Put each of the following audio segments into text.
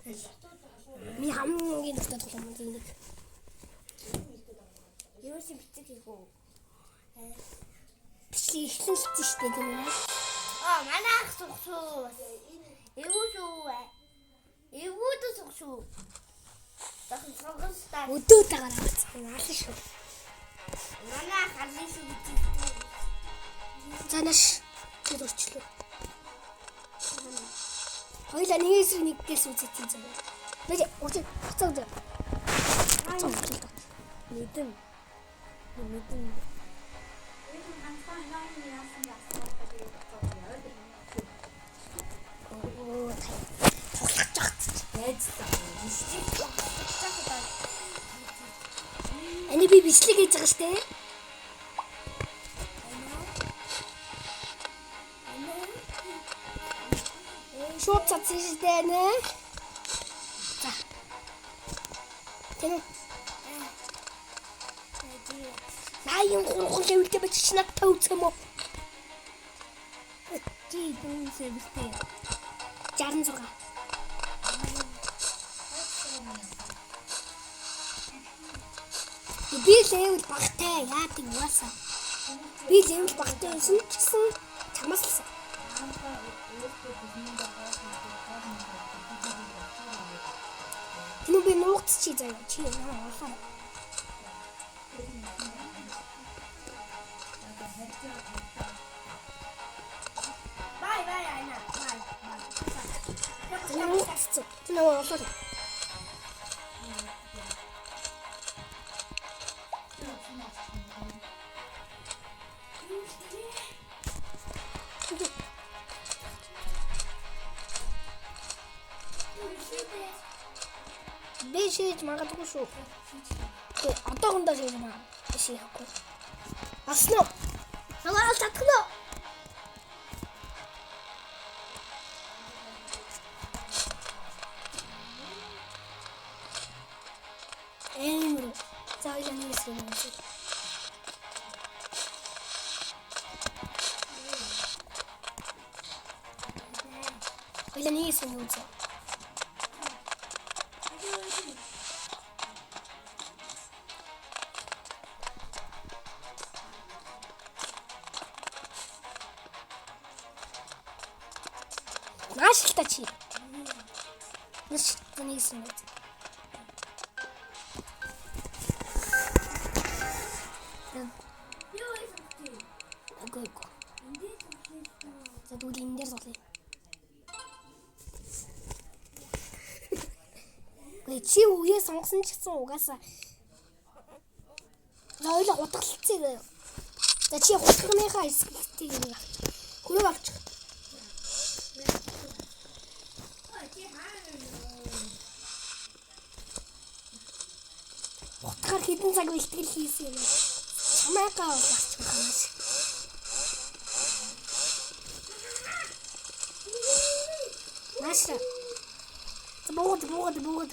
Ми хамгийн дуртай тоглоом нэг. Юу ч бицэг хийгөө. Бичлэг ихлэн шилжсэн шүү дээ тийм үү? Манай ах сухсуу. Эвүүд сухсуу. Дахин сонгоостай. Өдөө тагараа авсан. Аалаа шүү. Манай ах алын шүү бицэг. Занаш чи дурчлаа. Хоёлаа нэгээс нэгдээс үзээч юм. Нэг үгүй цог. Мэдэн. Энийг би бичлэг хийж байгаа штэ. Шууд цацсан штэ нэ. За. Тэнэ. Наян гурван левелтэй байж чи надад төвцөм үү? Чи дүүсээ бистэ. 66. Би левел багтай яадаг угаасаа. Би левел багтай байсан ч гэсэн чамаас л. Тэнэ би нуугц чи заяа чи яахаа. Бай айна. Тэнэ олоо. Би шийдэж магадгүй шүү. Тэ одоохондоо шийдэж байгаа. Шийхгүй. Аснаа. Халаал татгнаа. Эмэр. Заайлаа нээсэн юм шиг. Заайлаа нээсэн юм шиг. Нашилта чи. Нашилта нээсэн юм. Агайко. За дүүл энэ дээр зоолъё. Чи үе сонгосон ч гэсэн угаасаа ойлоо утгалцсан юм. За чи хутгныхаа эсгэлтийг нэг авчих. Хөрөг авчих. Хутгаар хэдэн цаг бэлтгэл хийсэн юм. Чамайгаа болчих ханаас. Маша. Богод.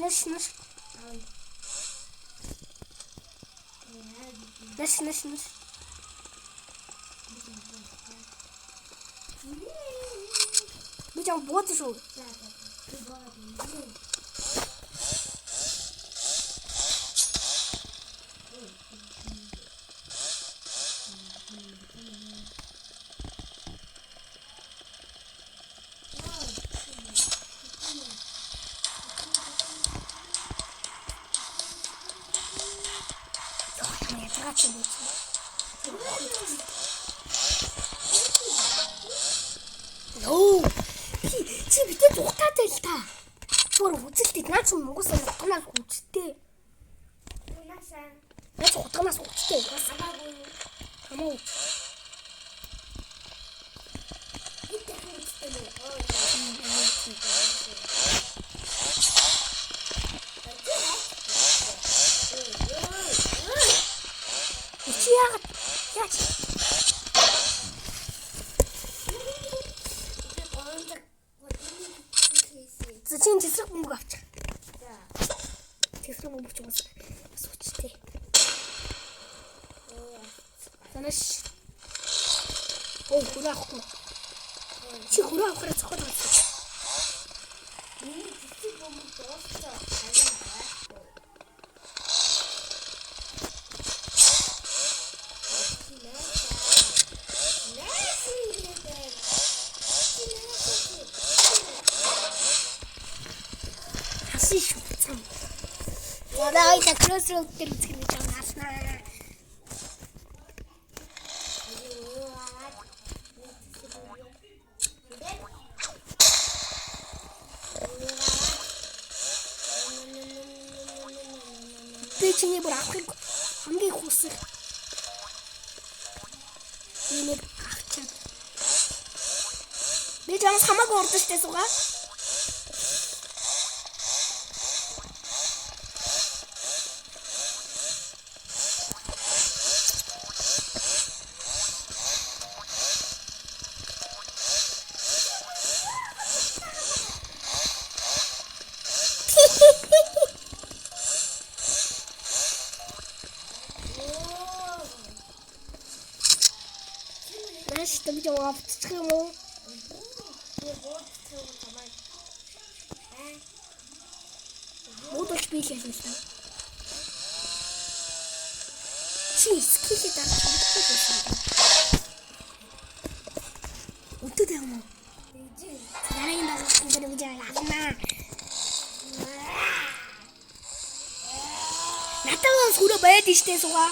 Наш. Би жаа бод шүү. Йоо. Чи битээ зүгтаатай л та. Зүгээр үзэлтэй наа чи Монгол утганаас үзтээ. Наа утганаас үзтээ. Хамаагүй. Чин зэсрэг бөмбөг авчих. Зэсрэг бөмбөг ч уус. Суучтэй. Танаш. Оо, хурахгүй. Чи хураа авахраа цохол авчих. Миний зэсрэг бөмбөг дуусчихсан. Харин байхгүй. Яа, ой, такросроо дээр үзэх гэж байна. Би чиний бүр авахыг хамгийн хүсэх. Энийг авчаад. Би жамс хамаагүй урдч тэсугаа. Что где лапочка ему? Вот уж пить если что. Чиз, кики так. Вот ты ему. Я не могу сказать, где она. 나타난 소리 왜 디시대소가?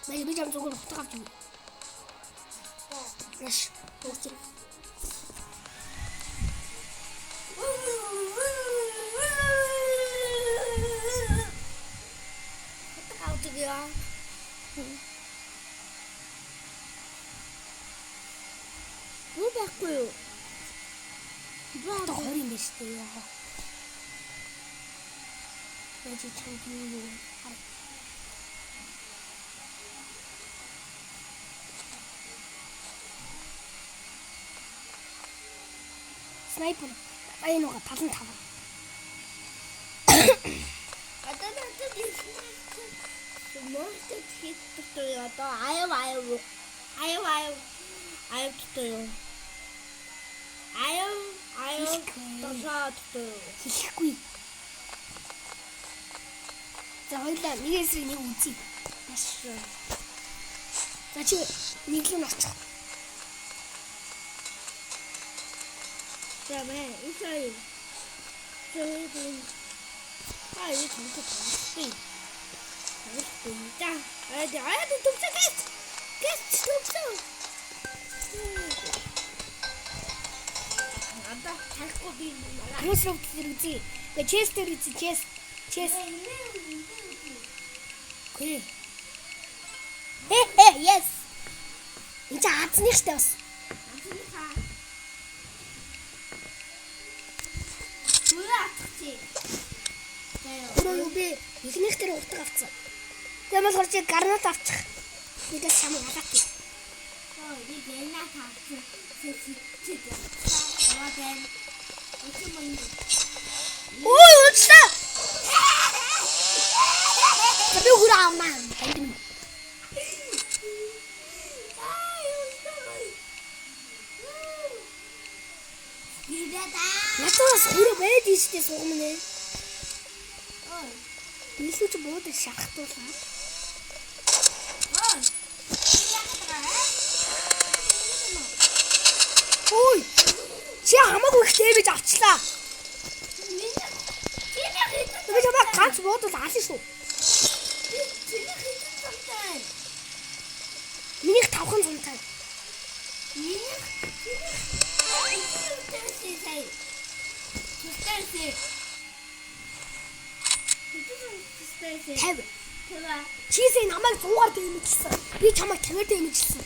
나 여기 좀 조금 어떡하지? 야씨, 먹지. 어떡하지야? 뭐 바꿔요? 또 허리 메시대요. 여기 참 비우고. 스나이퍼 아이노가 받은 타봐. Monster hit tutuyor. Ayaw tutuyor. Ayaw тосоо туtuyor. Хийхгүй. За хоёлаа нэгээс нэг үзье. Маш. За чи нэг л начих. 자, 맨 이사이. 저희는 아이 정도 봤지. 진짜. 아야들 독사겠어. 독사. 나다 잘고 비는 말. 그럴수록 들으지. 그 체스 들으지 체스. 그래. 예스. 이제 아침에 시켰어. 그럼 우리 ихнийхтэй утга авцсан. Тэгмээс хурц гарнат авчих. Нэгээс шам ялах. 이 맨날 같이 지치죠. 어된 어쩌면 오이 어쩌다. tapi hurang man. Натаас хөрөө байд ийштэй суугмнэ. Нийлүүч бууд шахтуулаа. Ой. Чи хамаагүй их дэмэж авчлаа. Би чамаа ганц буудал аална шүү. Минийх 5хан цантай. Чиසේ намайг 100-аар дэмэжсэн. Би чамайг 50-аар дэмэжсэн.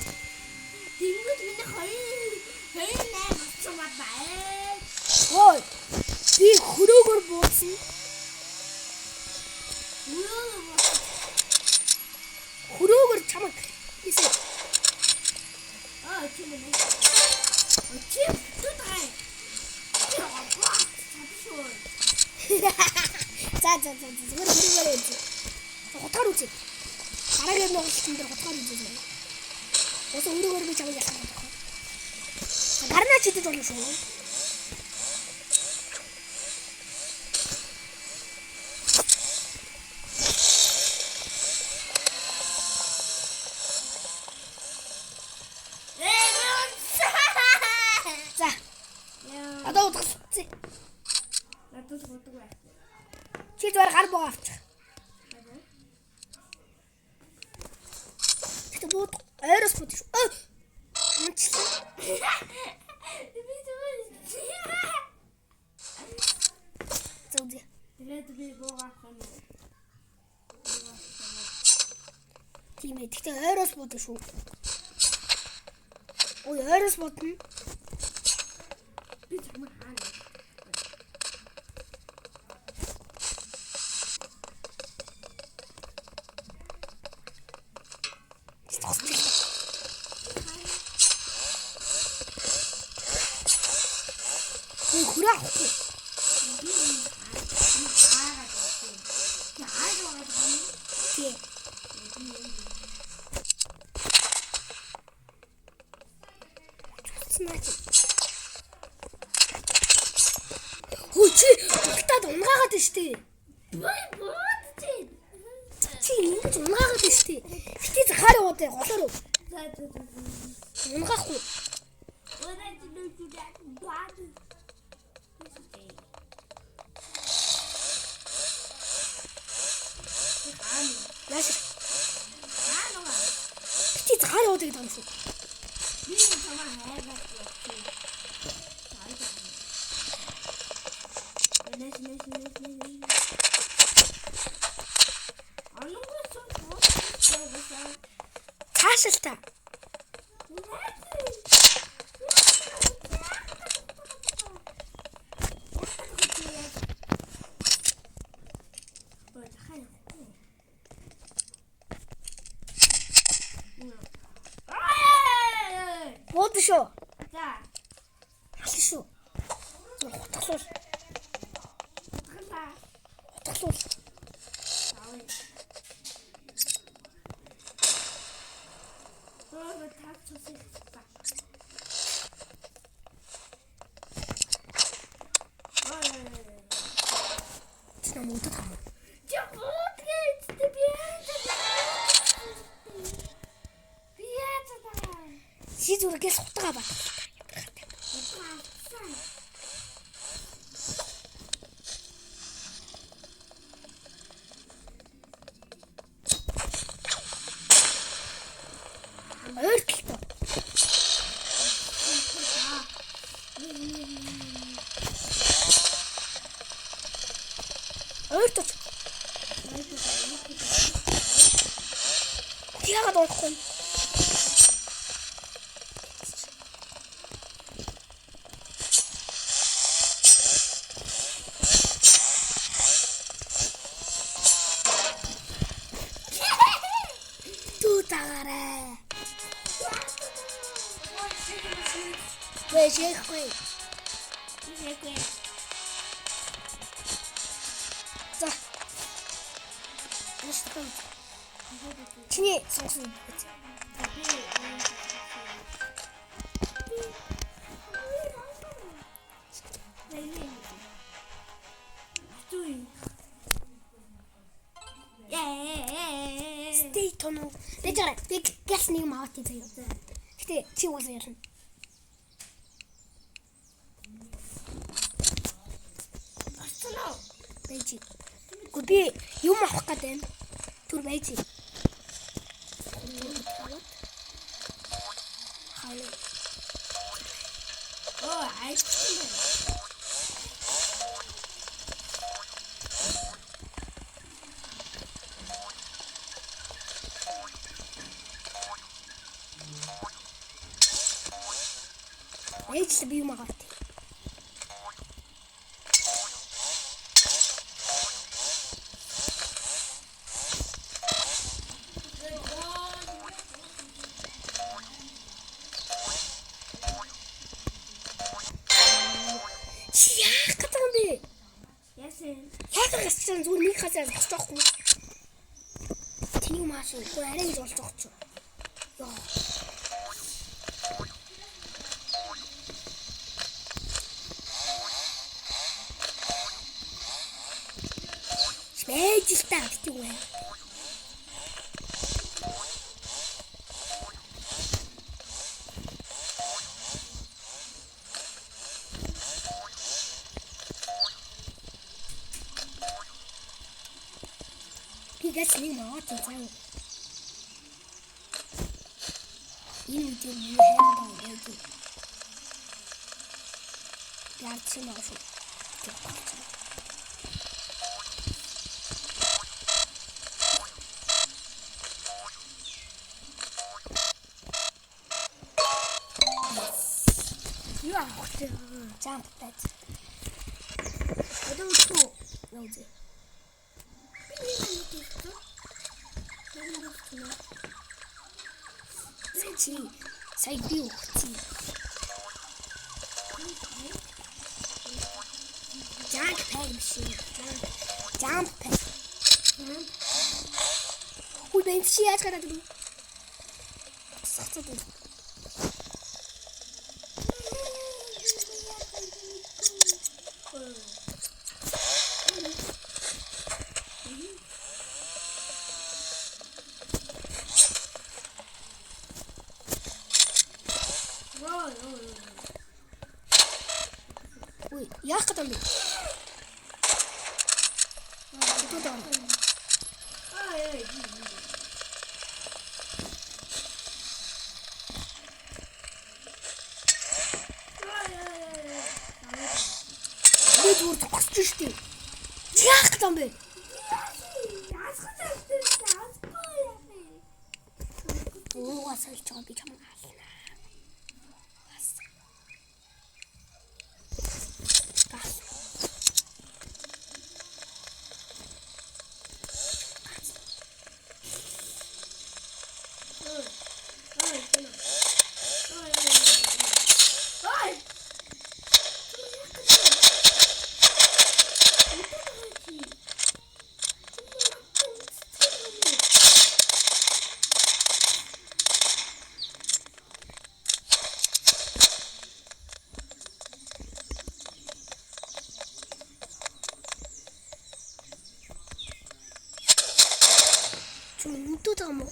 Тэнгүүд миний хоёр Хөөе мацмаа. Ой. Би хөрөөгөр буусан. Хөрөөгөр чамаг хийсэн. Чи мөн. Чи тутгай. За зүгээр хөрөөгөр үү. Хотгоор үзье. Дараагийн нуугчдын дээр хотгоор үзье. Ус хөрөөгөр би чамаг яхах гэдэг. Гарнаа чидэж болно шүү. За. Одоо утгаслаа. Надад гутг бай. Чи зүгээр гар боо авчих. Тэ бод аэроос бод шүү. Мчлаа. Би зүгээр. Зөөдөө. Тэгээд би буугаах юм. Тийм ээ. Тэгтээ аэроос бод шүү. Ой, аэроос бодно. Би чамаа хаана. Ой, хураахгүй. Тий. Хөө чи бүгтад унгаагаад байна штэ. Чи ингэж унгаагаад байна штэ. Хити захаар яваад голоор. Унгаахгүй. Яаш. Хити захаар яваад байгаа юм шүү. Би чамаа хайгаад явчих. Цаашилтаа. Бод шүү. За. Хал шүү. Утгаслуул. Утгалаа. Утгаслуул. Авъя. Таг цусыг та. Чи намайг утгах. Чи зүгээр гэс утгаа ба. Ойртолтой. Ойртож. Яагаад ойртохгүй? Тутагараа. Вэжэхгүй. За. Нэстэн. Чиний сонсон. Stay tono. Тэжээ. Би гэс нэг юм аваад тийм. Гэтэ чи уус ярина. Бэжи. Гүби юм авах гэдэг юм. Түр бэжи. Хайлаа. Оо, айч. ээж л би юм агаад. Яах гэдэг юм бэ? Яасан? Яагаад гэсэн зүгээр нэг хасаа зогсож байхгүй. Тэний маш уу арай гэж болж байгаа ч. Яа. Мэйжтэй гэдэг юм. Гээс нэг маад цаа. Энэ үедээ юу хайртай байгаад. Яарч юм аа шүү. Яа, jump pad. 어디 또 나오지? Сэчи, сайди ухти. Jump pad machine. Jump pad. Ui ben si яаж гараад ирв? Сацаад байна. Ui, яах гэдэг юм бэ? Тутаа. Би зүгээр зогсож штий. Яах гэдэг юм бэ? Оо, сольж байгаа би чамд хаална. 좀 뜯어 먹.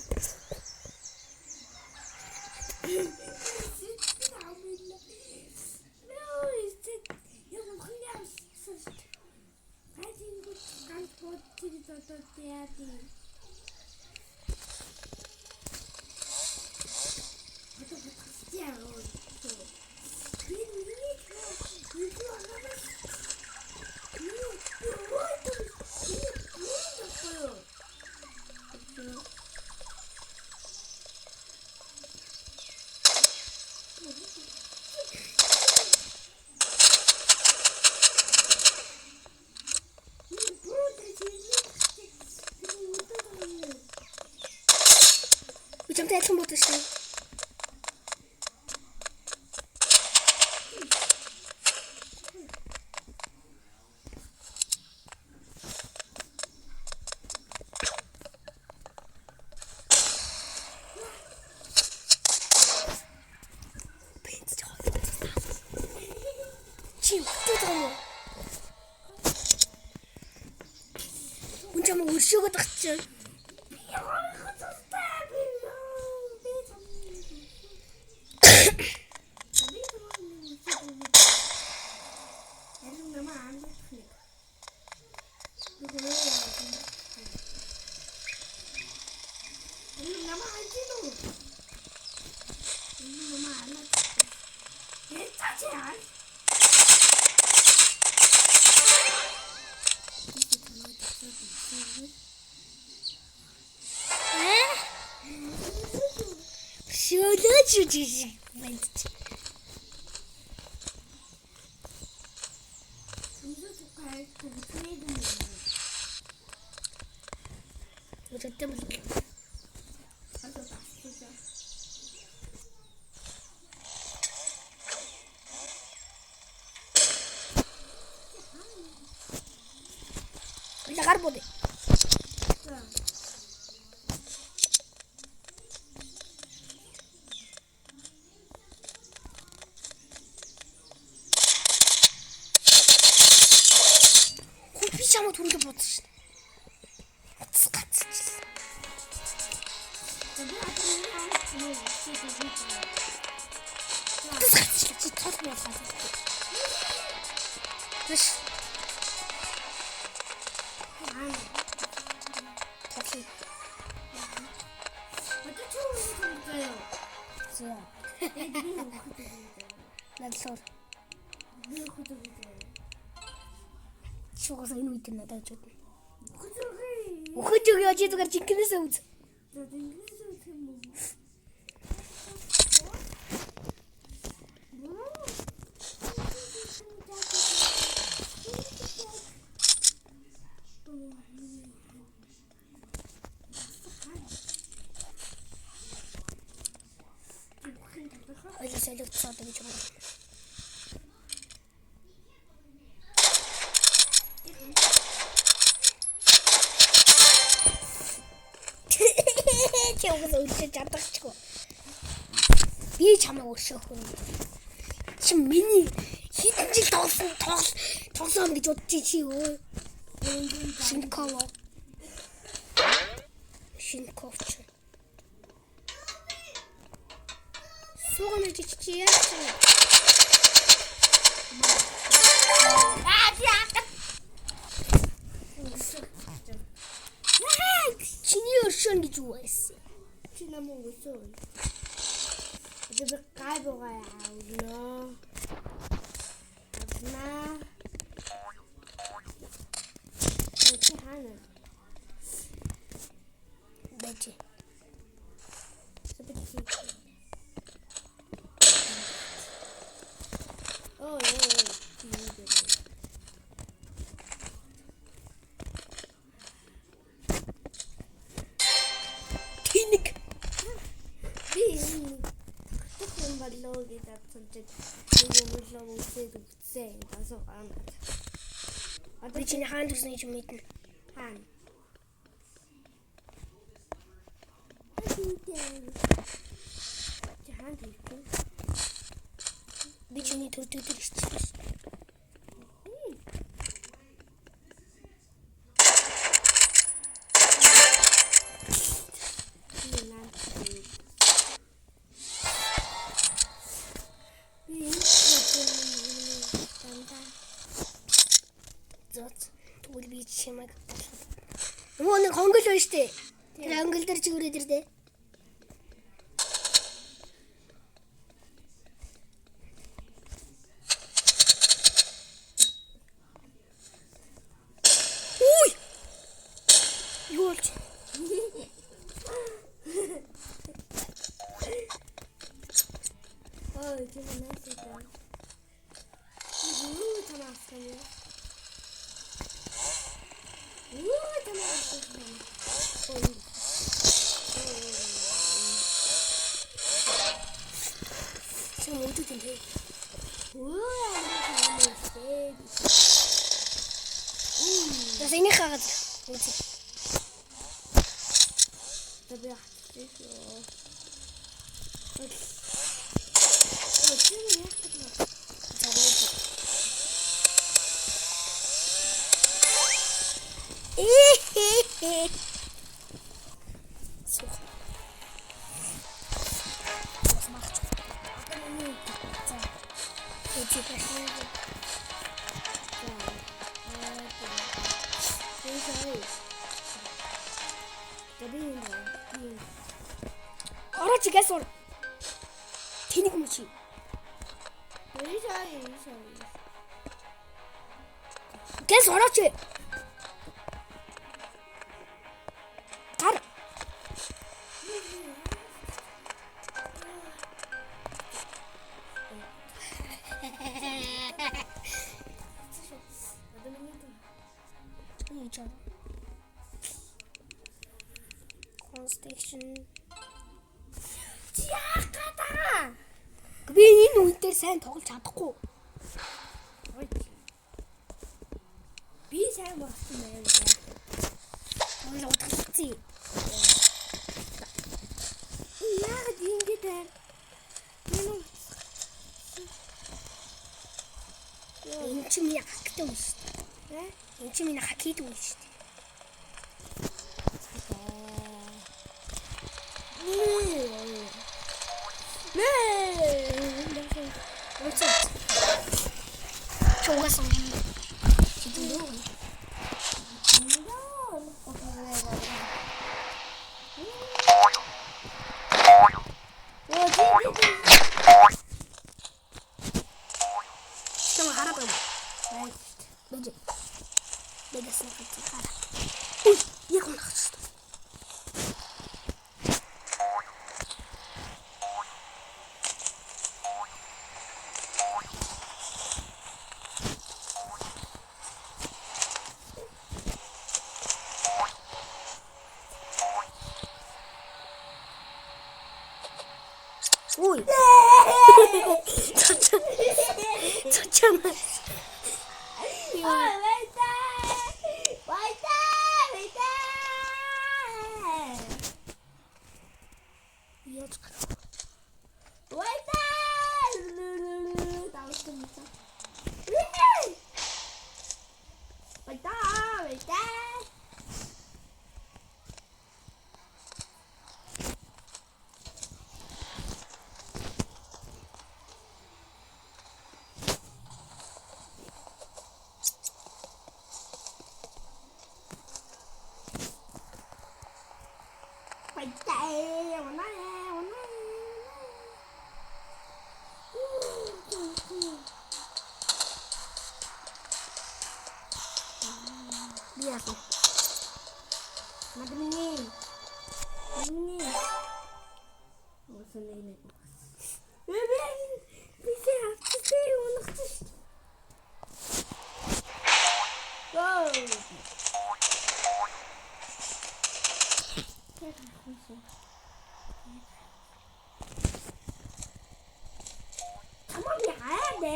Почему ты это смотришь? Чим, кто там? Он там уже вот так. Шулачу чижик. 어쨌든 일단 가르보대. 피자마 돌게 버티시. 같이. 같이 터트려 가지고. 다시. 다시. 난 서. 죽어서 이놈 있겠나 나 저. 오른쪽이 어디서 같이 끊어서 웃어. 어디서 이렇게 써도 좀. 여기서 우리 짜 딱 치고 이 잠을 오셔. 지금 미니 히든지 더 싸는 게 좋지 지금. 신커워. 신커프. 소금을 지치지 않지. 진이어 시원이 좋아했어. 지나면 웃어. 어차피 가보가야 울어. 하나. 이렇게 하는. 뭐지? 티닉. Balloge dat sonst ich glaube sehen also an. 우리 진이 한두 손이 좀 있다. 한. 한두 있고. 우리 진이 도둑들이시지. 우리 미치마 같다. 오늘 건글して그래 건글 들지 그래들대. 오이. 이거지. 이제 만났을까? 다 나왔어요. 다 나왔어요. 지금 어디 된대? 나 이미 가가자. 어디? 나왜 알았지 개소. 티닉 무치. 개소 알았지. 알아. гэж байна. Construction. Яах гэдэг? Би энэ үедээр сайн тоглож чадахгүй. Би сайн болсон юм байна. Ойл утгалцъя. Яагаад ингэж байна? Энэ чи миний хактай юм шүү дээ. Энэ чи миний хакид юм шүү дээ. Чугасан. Чама хараа байна. Бэж. Бэгэсэн гэж хараа. Ой, яг унахч. Ой. Чама. Яасан. Мадмини. Усан нэг. Би хавцтай унахчих. Go. Тамаа яа бэ?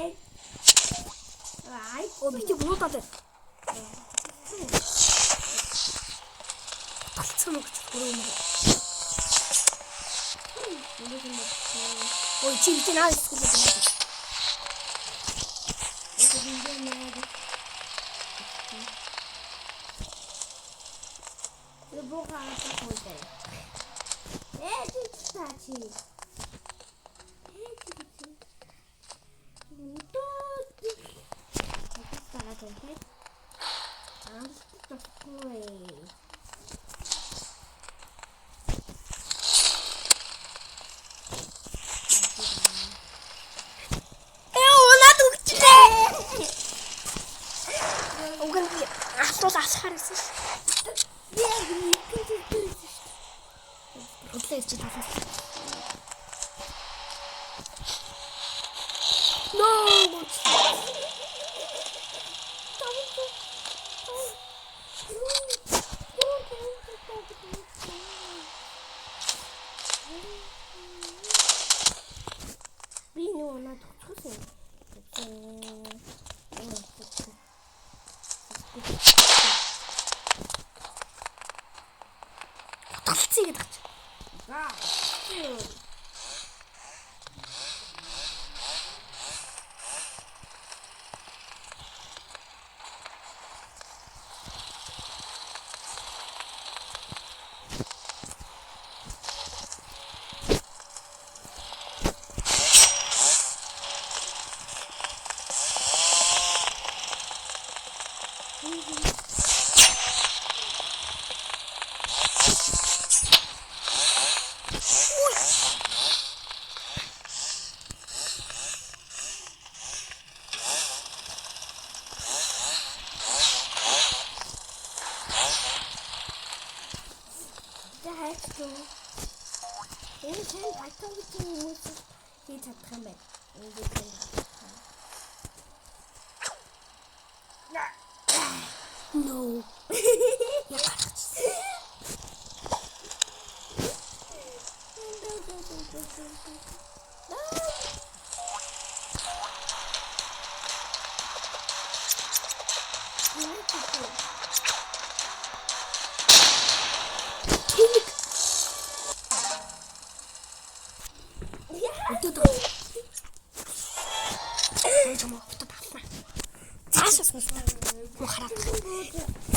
Ай, Би буутаад байна. Алцсан уу гэж хөрөөнө. Ой, чи бид наа эсвэл юм. Асуул асахаар гэсэн шүү. Яг нэг гэж хэлсэн. Өглөө чи тасаа. No. Би нөгөө надад төгсгсөн. Талцъя гэдэг чи. Энэ хэн батгийн хүмүүс хийж чадах юм байна. No. Яг гаргачихсан. Өдөөд чамаа хотод авна. Цаашаа сууна. Муу хараад.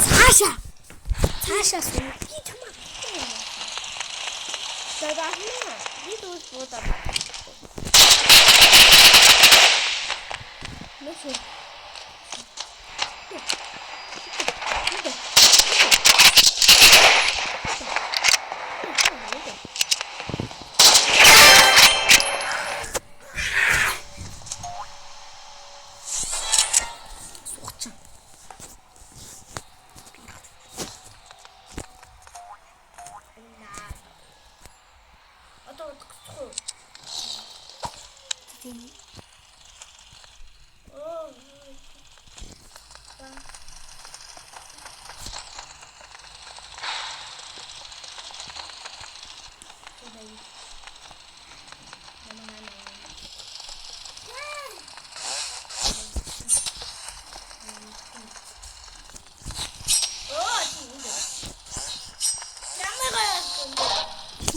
Цаашаа. Цаашаа сууна. Би чамаа. Дадаахна. Би дүүс буудаа. Мэсэ.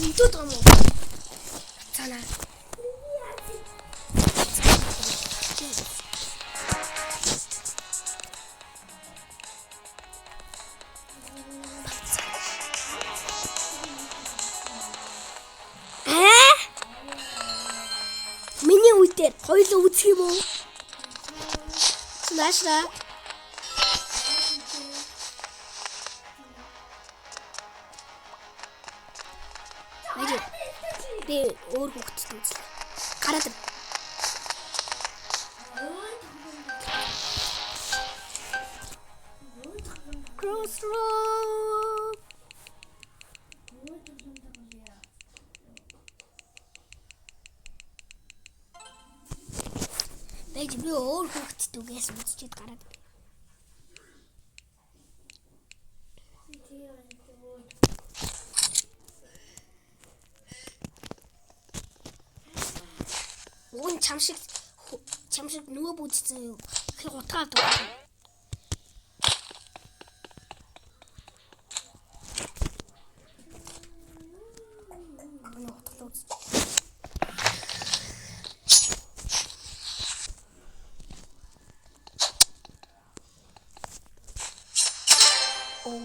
Өдөөд гам уу? Цаанаа. Миний үедээ хоёулаа үзэх юм уу? Наашаа. Би өөр хөвгтөд үзлээ. Гараад ир. Crossroad. Бэж би өөр хөвгтөд үгээс үзчихэд гараад ир. Уун чамшиг нөгөө бүдцэн юу? Их утгаад байна. Нөгөө утгад үз. Oh.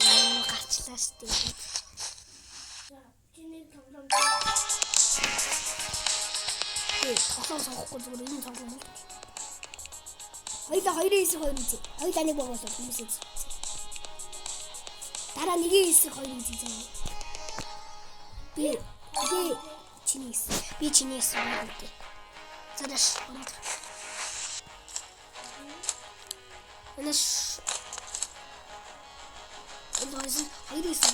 Гарчлаастай. Чиний тоглоом. Тоглоом сонгохгүй зүгээр энэ тоглоом. Хоёулаа 2-9-2 үзье. Хоёулаа нэг боголоо хүмүүсээс. Дараа 1-9-2 үзье. Би чиний үгүй. Задаш. Энэш. Энэс 2-9.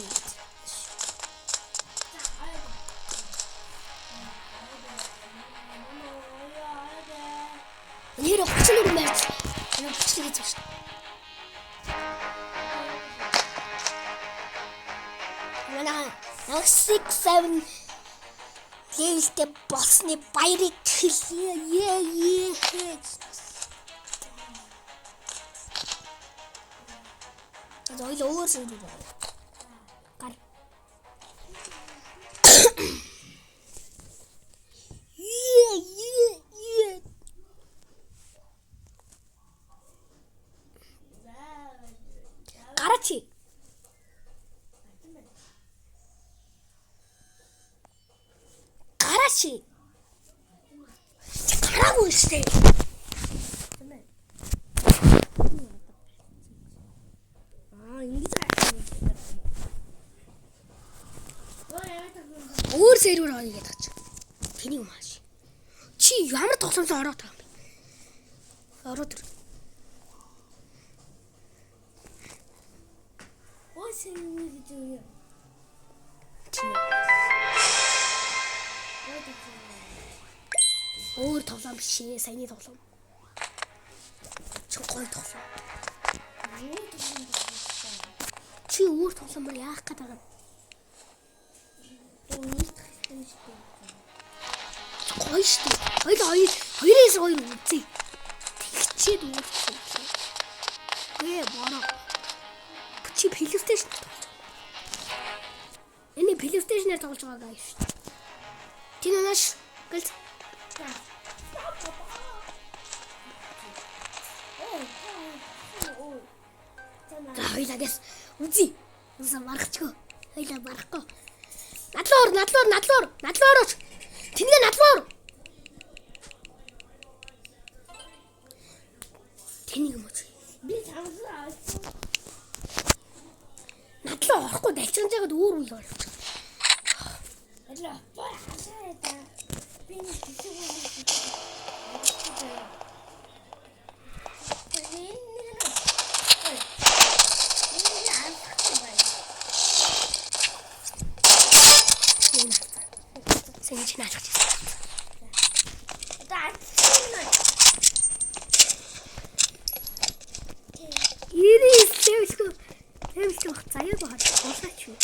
Нэр хүчлэг юм байна. Энэ хүчлэг гэж байна. Манай 6-7 левелтэй болсны баярыг хэлье. Ойл өөр зүйл байна. Гар. Гарачи. Гараагүй штэ. Өөр сервер хооё гэдэг ч. Тэнийг мааш. Чи ямар тоглоомд ороод байгаа юм бэ? Ороод ир. Ой сервер гэж юу? Чи. Өөр тоглоом биш ээ. Саяны тоглоом. Чи гоё тоглоом. Чи өөр тоглоомор яах гээд байгаа юм? Гоё шүү дээ. Хоёроос хоёр үзье. Тэгчээд үзсэн. Бороо. Чи PlayStation тоглож байгаа. Энэ PlayStation-аар тоглож байгаа юм шүү. Тинанаш гэлт. Хоёлагаас үзье. Уусаа маргачгүй. Хоёлаа маргахгүй. Надлуур. Тингээ надлуур. Тэнийг юм уу? Би цаасаа авсан. Надлуу орохгүй далчсан жагаад өөр үйл болж байна. Алла баасаа би нэг хэсэг Сэнч наачиж. Тэмсгүй заяаг бахад уусаач юу.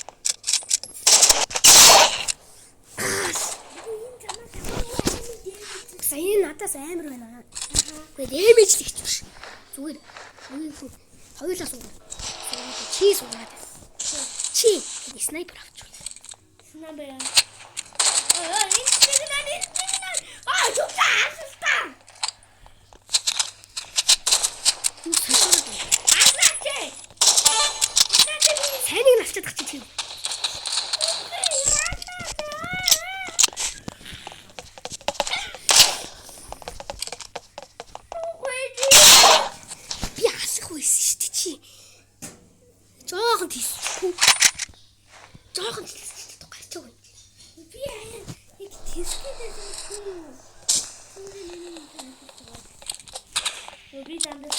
Сайн надаас амар байна. Гэхдээ дэмэж л ихч биш. Зүгээр. Хоёулаа суугаад. Чи суугаад. Чи снайпер авч байна. Снайпер. Сайныг навчаад гачиж юм. Би асах байсан шүү дээ чи. Жоохон тийсгүй. Жоохон тийсгүй гарч байгаа юм. Би яг тийсгэдээ юм. Би дандаа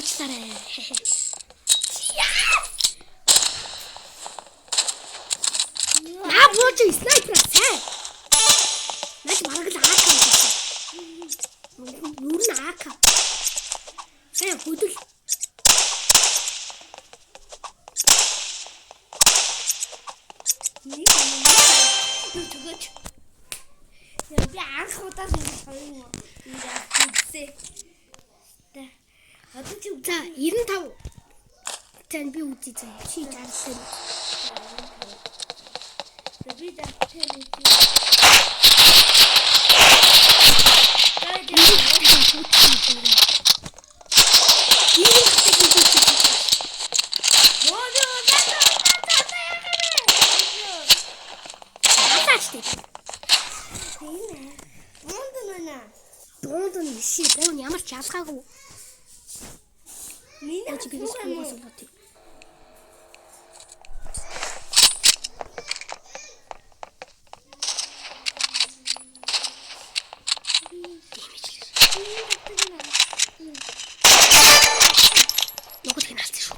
уучлаарай. Наа бууч снайпер сайн. Наач бараг л аакаа гэсэн. Юу н аакаа. Сайн хөдөл. Юу тэгэж. Яа би анх удаа нэг хоёр юм. Яа тэгсэ. За 95. Тэн би үзье зэ. Чи гарсан. Би даачаа. Бон биш. Бон ямар ч ялгаагүй. Миний чи бигээс боогоос болтой. Нөгөө тийм алцсан шүү.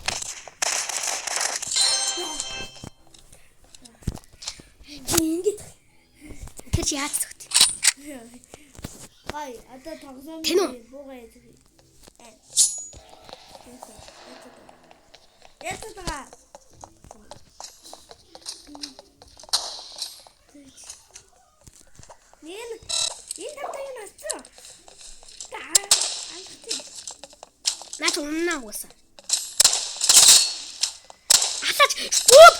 Ингэж тэр чи яац зүгт. Гай, одоо тоглоом буугаа яа. Ятаа. Энэ тавтаг юм асуу. Наач уннаа уусаа. Атач бууд.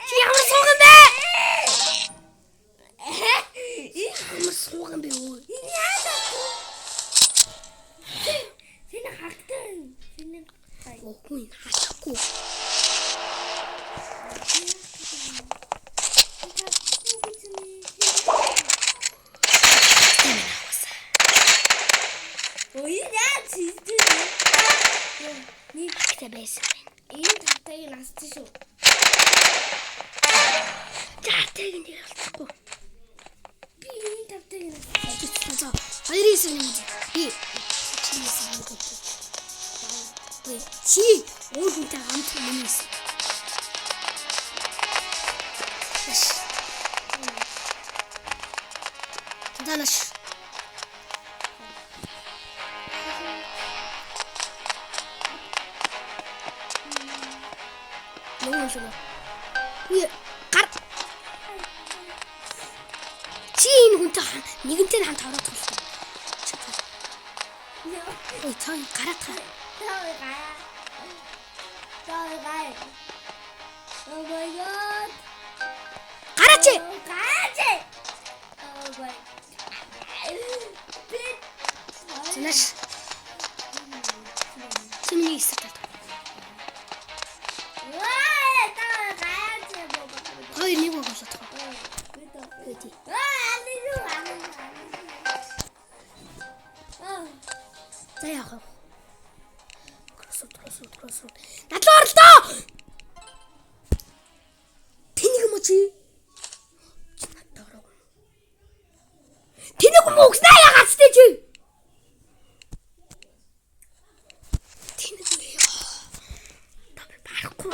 Чи ямар сууган бэ? Ямар сууган бэ өө? Оогүй хачахгүй. Ой яа чийдээ. Нэг ихтэй байсан. Энэ тавтаг нь асууж шүү. Таатай гэнэ ялцахгүй. Би энэ тавтаг нь асууж. Хоёрын юм. Би Чи өөдөнтэй хамт юмээс. Танаш. Нөөшөө. Гар. Чи энэ хүнтэй нэгэнтэй хамт ороод тоглох. Ой, цаа гараад таа. Oh my god. Гараач. Гараач. Oh my. Танаш. Чиний истэ. Ой, нэг болоод таа. Үгүй. За яах вэ? Кросс. Надлаа орлоо. Тэнийг юм уу чи? Тэнийг юм уу гэснаа яагаад ч чи? Тэнийг яа. Та барахгүй.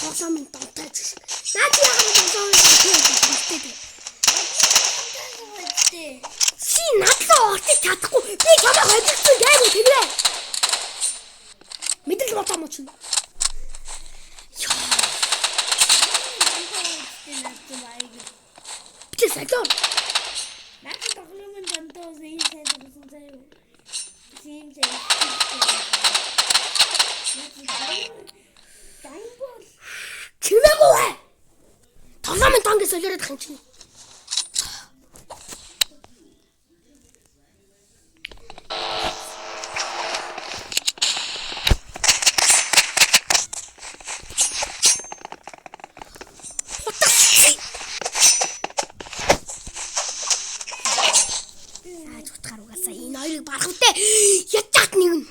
Тоглоомын донтойч. Наад яагаад тоглоомын донтойч гэдэг. Чи надлаа орчих чадахгүй. Би чамайг хойлсон гайгүй тэгвэ. Мэдрэл бодоо мөч. Яа. Би салуу. Наад тоглоомын донтойч ийм сайн гэсэн заяа. Тийм заяа. Чимээгүй. Тоглоомын донг солиороод ах юм чинь. Энэ хоёрыг барах үтэй. Ятаад нэг нь.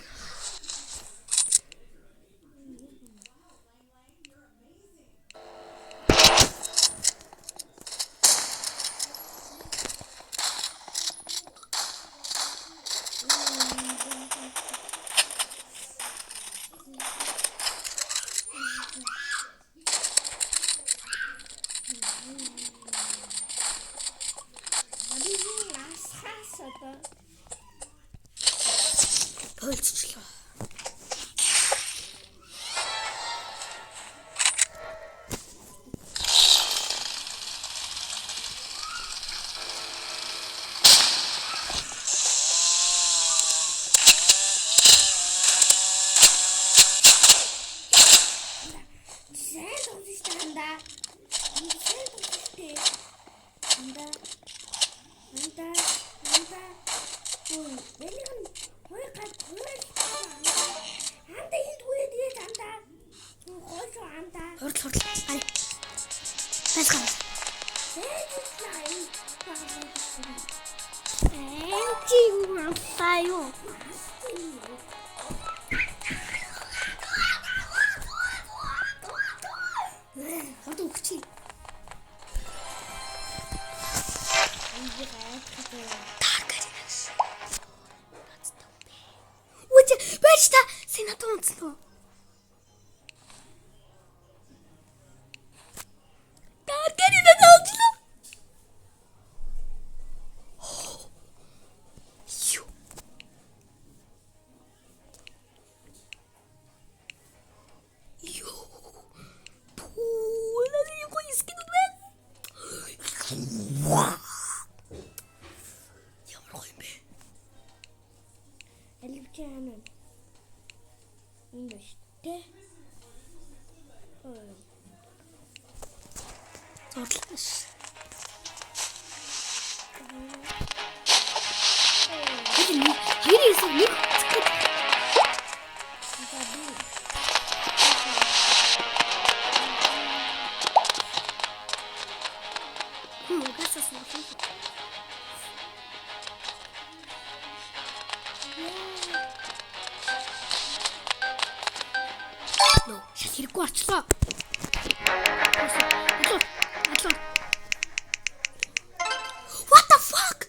Болчихлоо. Ямар гоё юм бэ? Аливч яана. Ингээш тэ. Зурлааш. Хайр хэсэг нэг гасас мөн. Нөө, шат хэрэггүй арчлаа. Атлаа. What the fuck?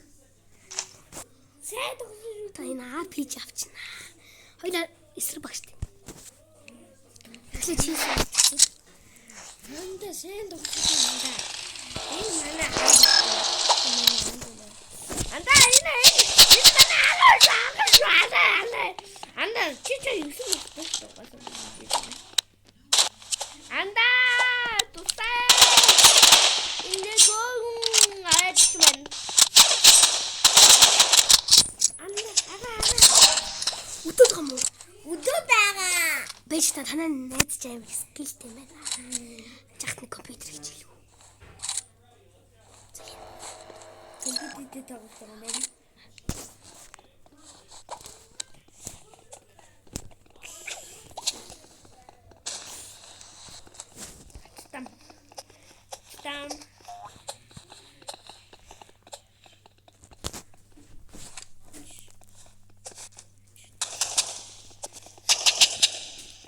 Сайн дохсон. Та энэ RPG авчна. Хоёлаа эсрэг багштай. Эхлээд чийсэн. Хонда сайн дохсон юм да. Энэ манай анда энэ анда чичи юусэн анда тусаа энэ гон айчман анда Үтээд гам уу? өдөр байгаа. Бэж та танаа найз жаам скилтэй байна. Жахны компьютер хичээлгүй. Компьютер тавьсан юм байна. Там.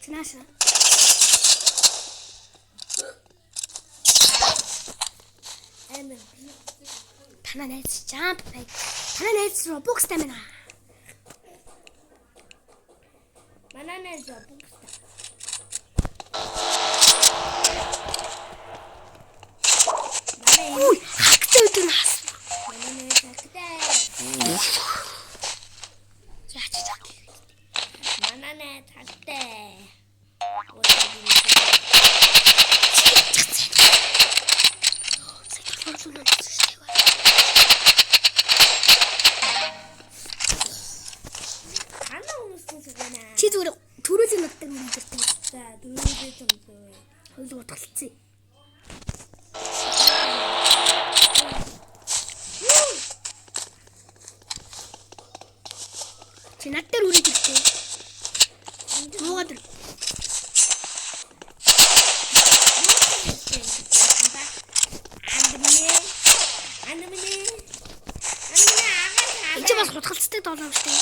Цанааш. Танаа найз jump bag. Танаа найз Robux тамина. Манай найз Robux. Ой, хагтаа өдөр нас. Манай найз хагтаа. Яач чаг. Манай найз хагтаа. Чи зүгээр төрөөсөө надад мэдэрдэг. За, дөрөвдөө томсоо. Хоёулаа толцсон. Чи над дээр үрээд ирсэн. Муугаад ир. Энд чи бас хутгалцтай доолоо штэ.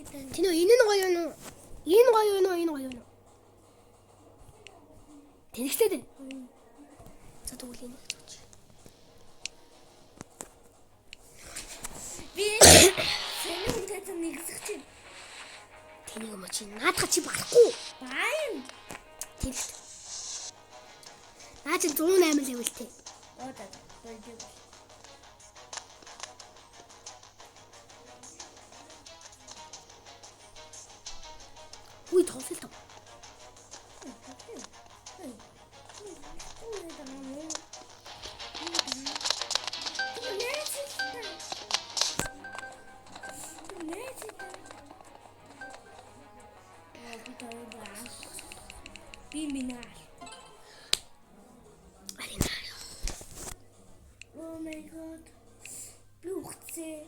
Тинөө энэ нь гоё юу? Энэ гоё юу? Энэ гоё юу? Тэнэгтэй дээ. За тэгвэл энэ гэж. Би сэнүүтэй нэгсэх чинь. Тэнийг юм чи наадах чи барахгүй. Баан. Тэнэгт. Наа чи 108 левелтэй. Оо да. Болдог. Үй тоглолт. Oh my god. Би ухцээ.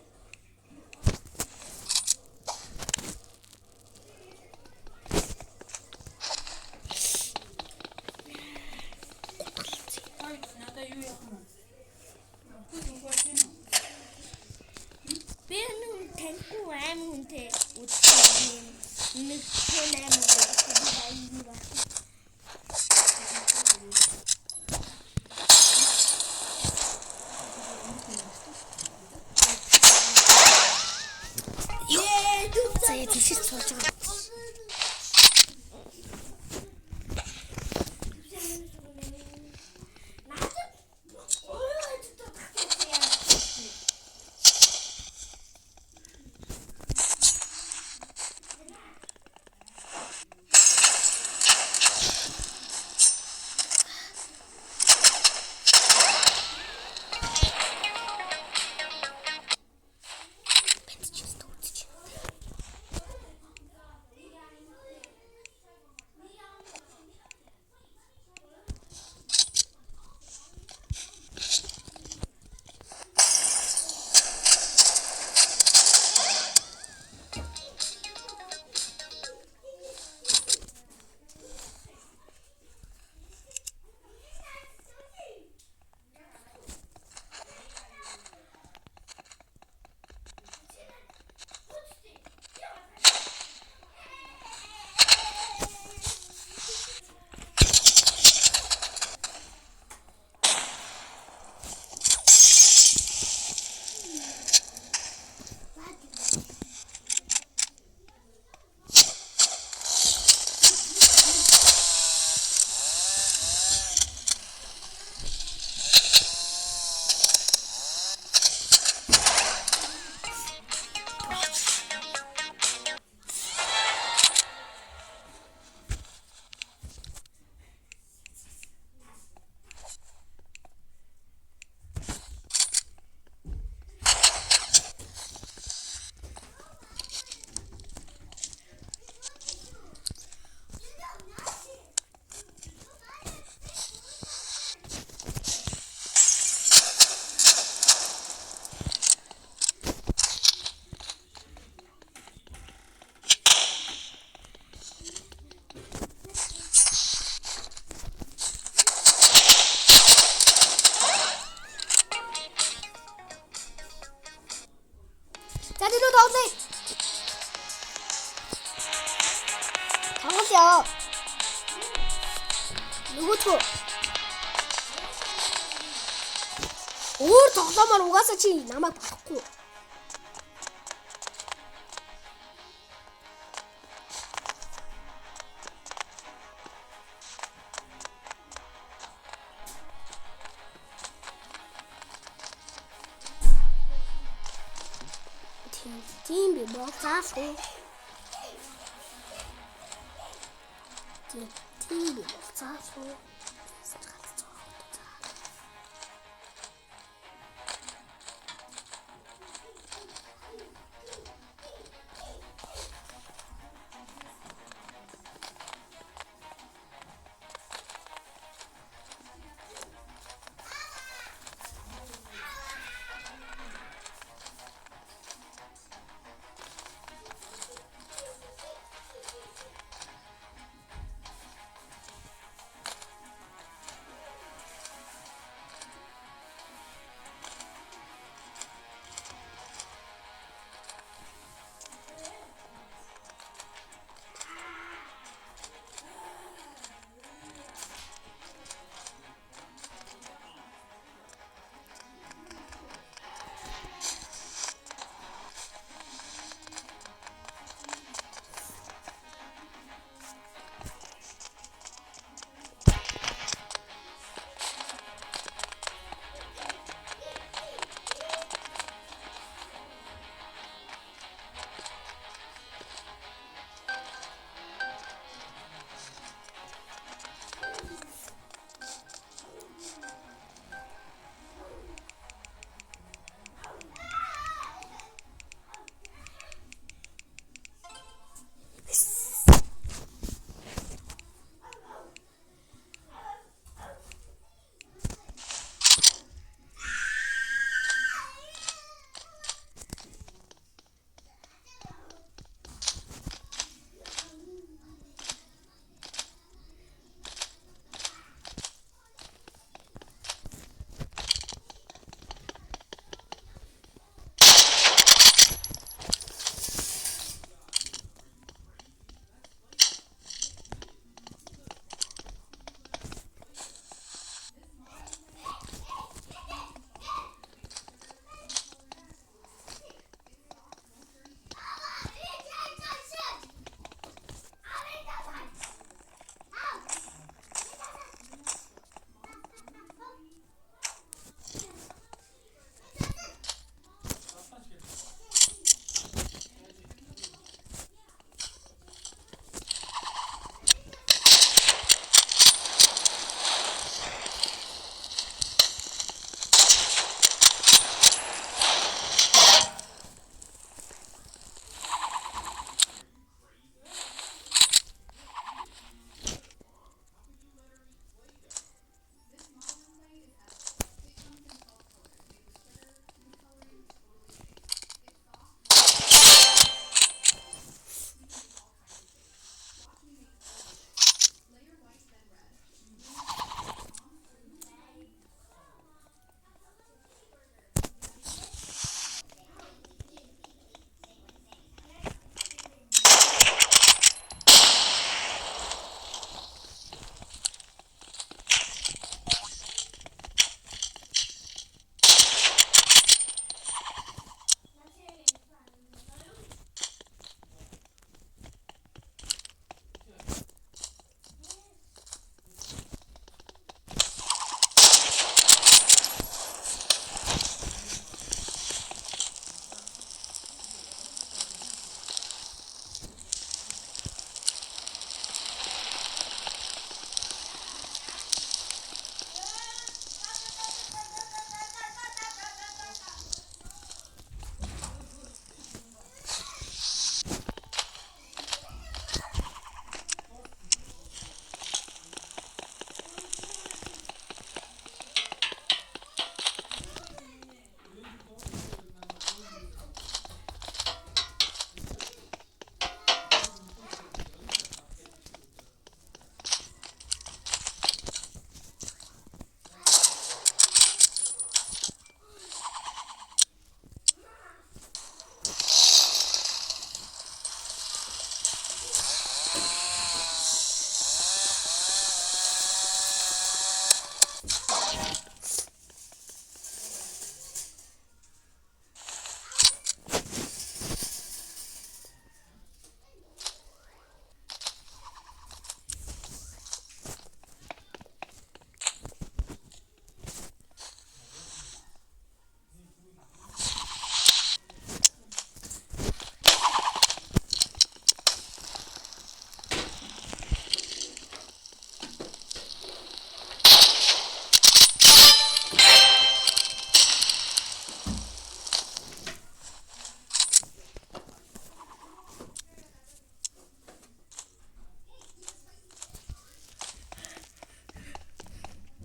Би нэг таньгүй аим хүнтэй үтсэн нэг хэн аим үү байна. За яа тийш сууж байгаа. тоглоё. Нөгөөдгөө өөр тоглоомоор угаасаа чи намайг болохгүй. Тийм би болцаасгүй. Тийм би болцаасгүй.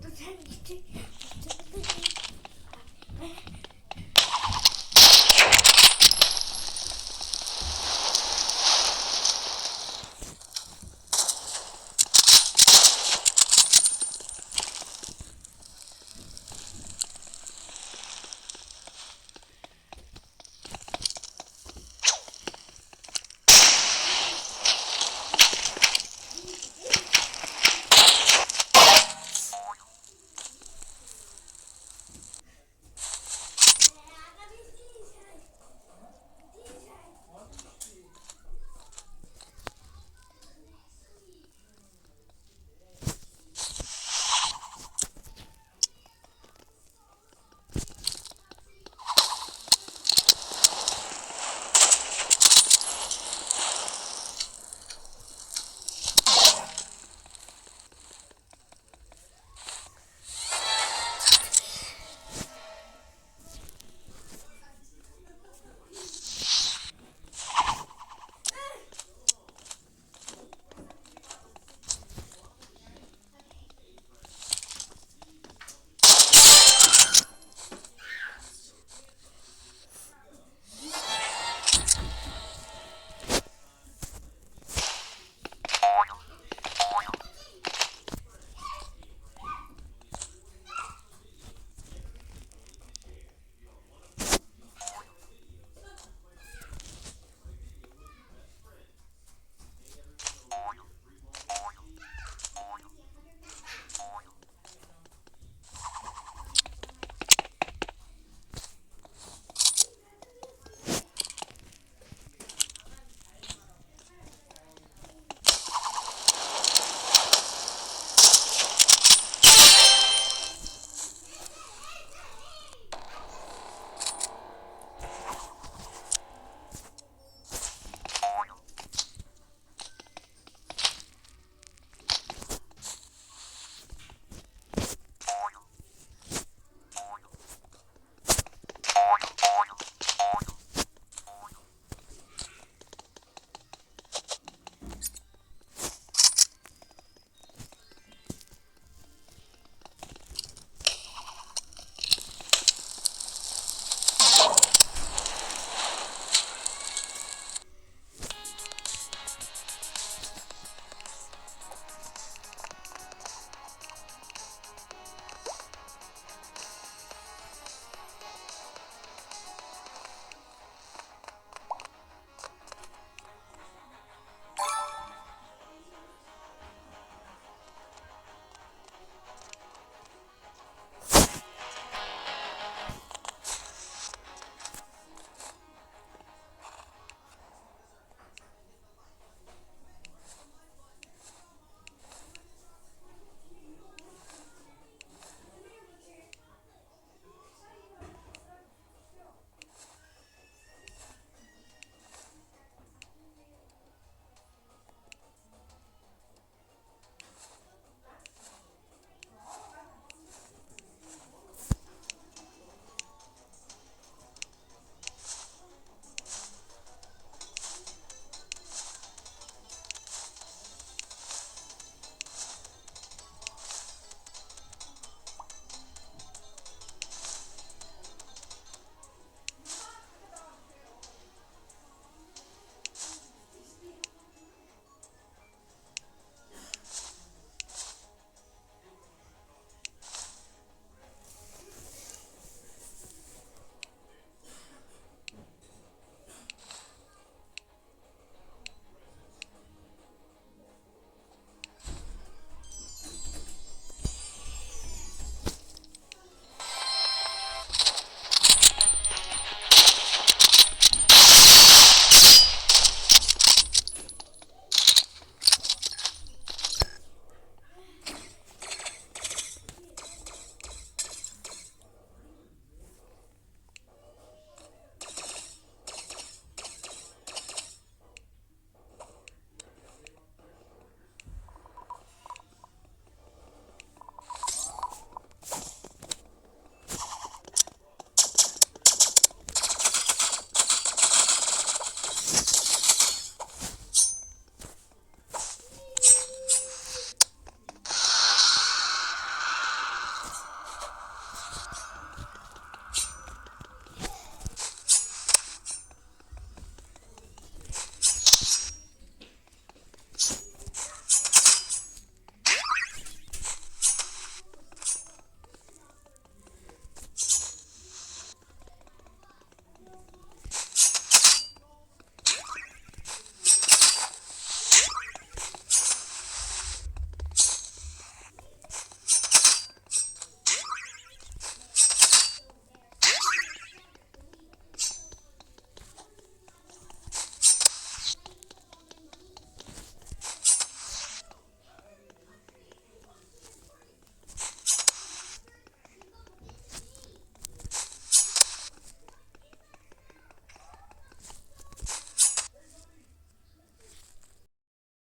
또 잘 있지?